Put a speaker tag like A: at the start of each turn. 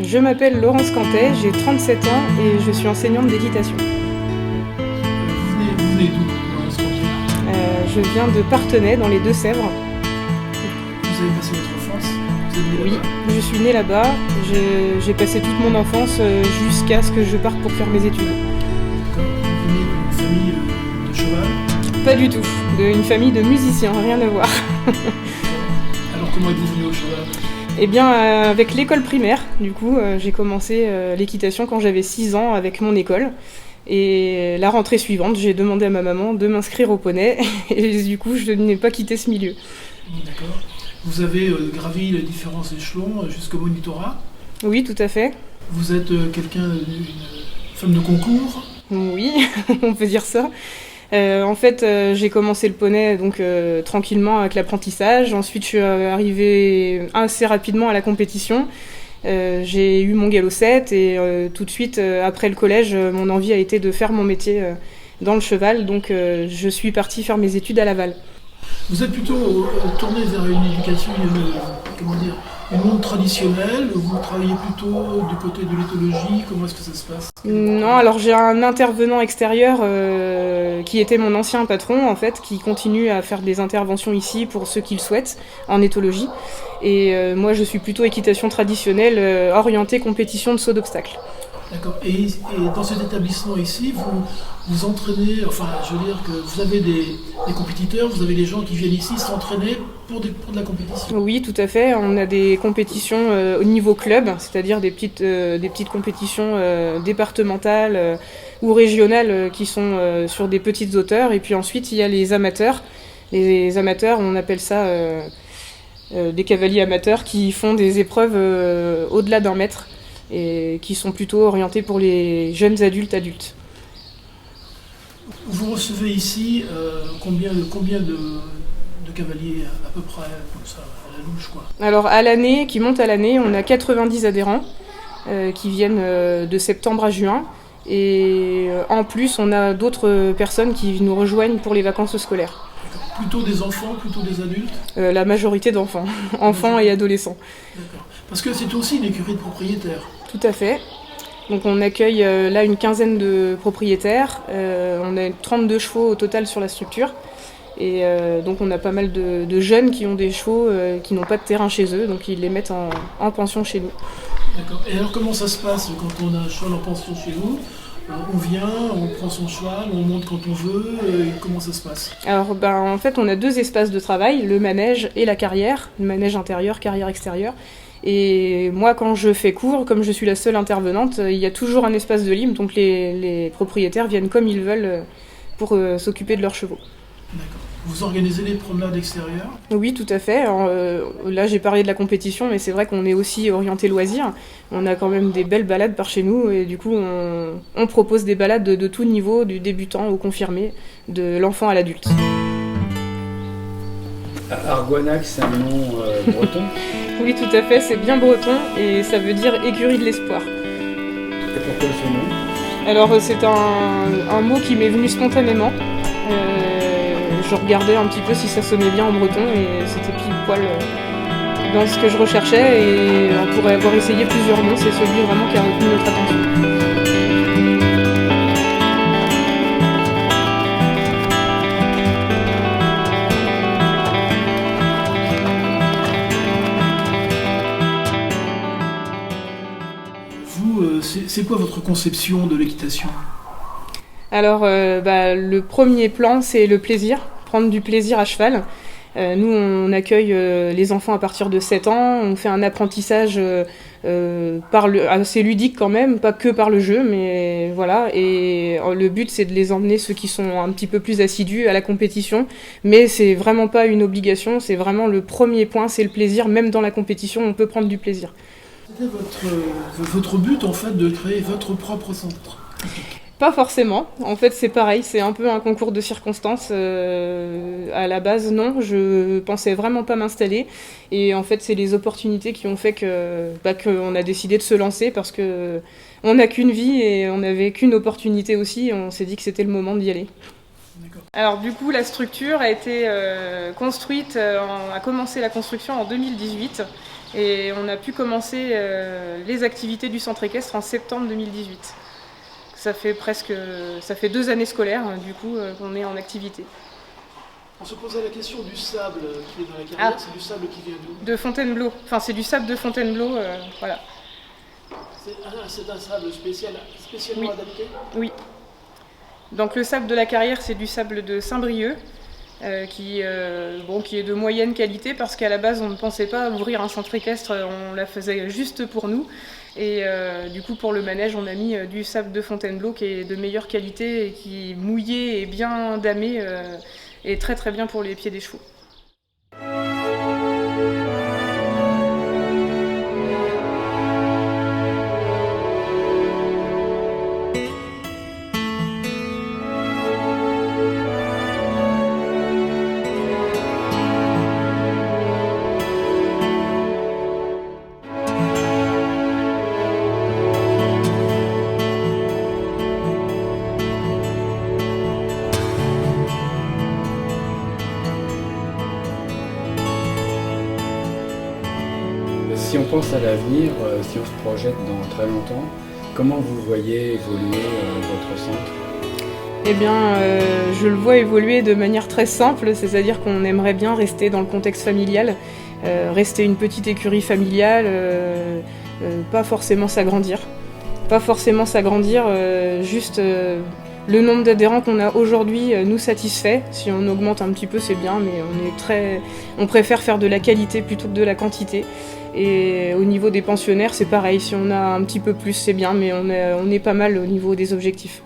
A: Je m'appelle Laurence Cantet, j'ai 37 ans et je suis enseignante d'équitation.
B: Vous venez d'où, Laurence Cantet?
A: Je viens de Parthenay, dans les Deux-Sèvres.
B: Vous avez passé votre enfance? Vous êtes né
A: Oui,
B: là-bas?
A: je suis née là-bas. J'ai passé toute mon enfance jusqu'à ce que je parte pour faire mes études.
B: D'accord. Vous venez d'une famille de cheval?
A: Pas du tout, d'une famille de musiciens, rien à voir.
B: Alors comment êtes-vous venu au cheval?
A: Eh bien, avec l'école primaire, du coup, j'ai commencé l'équitation quand j'avais 6 ans avec mon école. Et la rentrée suivante, j'ai demandé à ma maman de m'inscrire au poney. Et du coup, je n'ai pas quitté ce milieu.
B: D'accord. Vous avez gravi les différents échelons jusqu'au monitorat.
A: Oui, tout à fait.
B: Vous êtes une femme de concours.
A: Oui, on peut dire ça. En fait, j'ai commencé le poney donc tranquillement avec l'apprentissage. Ensuite, je suis arrivée assez rapidement à la compétition. J'ai eu mon galop 7 et tout de suite, après le collège, mon envie a été de faire mon métier dans le cheval. Donc, je suis partie faire mes études à Laval.
B: Vous êtes plutôt tourné vers une éducation, une monde traditionnelle. Vous travaillez plutôt du côté de l'éthologie. Comment est-ce que ça se passe?
A: Non, alors j'ai un intervenant extérieur qui était mon ancien patron, en fait, qui continue à faire des interventions ici pour ceux qui le souhaitent, en éthologie. Et moi, je suis plutôt équitation traditionnelle, orientée compétition de saut d'obstacles.
B: D'accord. Et dans cet établissement ici, vous entraînez, enfin, je veux dire que vous avez des compétiteurs, vous avez des gens qui viennent ici s'entraîner pour de la compétition.
A: Oui, tout à fait. On a des compétitions au niveau club, c'est-à-dire des petites compétitions départementales ou régionales qui sont sur des petites hauteurs. Et puis ensuite, il y a les amateurs. Les amateurs, on appelle ça des cavaliers amateurs qui font des épreuves au-delà d'1 mètre et qui sont plutôt orientés pour les jeunes adultes.
B: Vous recevez ici combien de cavaliers à peu près, comme ça, à la louche, quoi?
A: Alors qui monte à l'année, on a 90 adhérents qui viennent de septembre à juin. Et en plus, on a d'autres personnes qui nous rejoignent pour les vacances scolaires.
B: Plutôt des enfants, plutôt des adultes?
A: La majorité d'enfants, enfants et adolescents.
B: D'accord. Parce que c'est aussi une écurie de propriétaires.
A: Tout à fait. Donc on accueille là une quinzaine de propriétaires. On a 32 chevaux au total sur la structure. Et donc on a pas mal de jeunes qui ont des chevaux qui n'ont pas de terrain chez eux, donc ils les mettent en pension chez nous.
B: D'accord. Et alors comment ça se passe quand on a un cheval en pension chez nous? On vient, on prend son cheval, on monte quand on veut, comment ça se passe?
A: Alors en fait on a 2 espaces de travail, le manège et la carrière, le manège intérieur, carrière extérieure. Et moi quand je fais cours, comme je suis la seule intervenante, il y a toujours un espace de libre, donc les propriétaires viennent comme ils veulent pour s'occuper de leurs chevaux.
B: D'accord. Vous organisez des promenades extérieures?
A: Oui, tout à fait. Alors, là, j'ai parlé de la compétition, mais c'est vrai qu'on est aussi orienté loisir. On a quand même des belles balades par chez nous, et du coup, on propose des balades de tout niveau, du débutant au confirmé, de l'enfant à l'adulte.
C: Argonac, c'est un nom breton?
A: Oui, tout à fait, c'est bien breton, et ça veut dire écurie de l'espoir.
C: Et pourquoi ce nom?
A: Alors, c'est un mot qui m'est venu spontanément. Je regardais un petit peu si ça sonnait bien en breton et c'était pile poil dans ce que je recherchais et on pourrait avoir essayé plusieurs noms, c'est celui vraiment qui a retenu notre attention.
B: Vous, c'est quoi votre conception de l'équitation?
A: Alors, le premier plan, c'est le plaisir, prendre du plaisir à cheval. Nous, on accueille les enfants à partir de 7 ans, on fait un apprentissage assez ludique quand même, pas que par le jeu, mais voilà. Et le but, c'est de les emmener, ceux qui sont un petit peu plus assidus, à la compétition. Mais c'est vraiment pas une obligation, c'est vraiment le premier point, c'est le plaisir. Même dans la compétition, on peut prendre du plaisir.
B: C'était votre but en fait de créer votre propre centre?
A: Pas forcément. En fait, c'est pareil, c'est un peu un concours de circonstances. À la base, non, je pensais vraiment pas m'installer. Et en fait, c'est les opportunités qui ont fait qu'on a décidé de se lancer parce que on n'a qu'une vie et on n'avait qu'une opportunité aussi. Et on s'est dit que c'était le moment d'y aller. Alors du coup, la structure a été construite, a commencé la construction en 2018 et on a pu commencer les activités du centre équestre en septembre 2018. Ça fait 2 années scolaires du coup qu'on est en activité.
B: On se posait la question du sable qui est dans la carrière, c'est du sable qui vient d'où?
A: De Fontainebleau, enfin c'est du sable de Fontainebleau, voilà.
B: C'est un sable spécialement adapté?
A: Oui. Donc le sable de la carrière, c'est du sable de Saint-Brieuc, qui est de moyenne qualité parce qu'à la base on ne pensait pas ouvrir un centre équestre, on la faisait juste pour nous. Et du coup pour le manège on a mis du sable de Fontainebleau qui est de meilleure qualité et qui est mouillé et bien damé et très très bien pour les pieds des chevaux.
C: Si on pense à l'avenir, si on se projette dans très longtemps, comment vous voyez évoluer votre centre?
A: Eh bien, je le vois évoluer de manière très simple, c'est-à-dire qu'on aimerait bien rester dans le contexte familial, rester une petite écurie familiale, pas forcément s'agrandir. Juste le nombre d'adhérents qu'on a aujourd'hui nous satisfait. Si on augmente un petit peu, c'est bien, mais on préfère faire de la qualité plutôt que de la quantité. Et au niveau des pensionnaires, c'est pareil. Si on a un petit peu plus, c'est bien, mais on est pas mal au niveau des objectifs.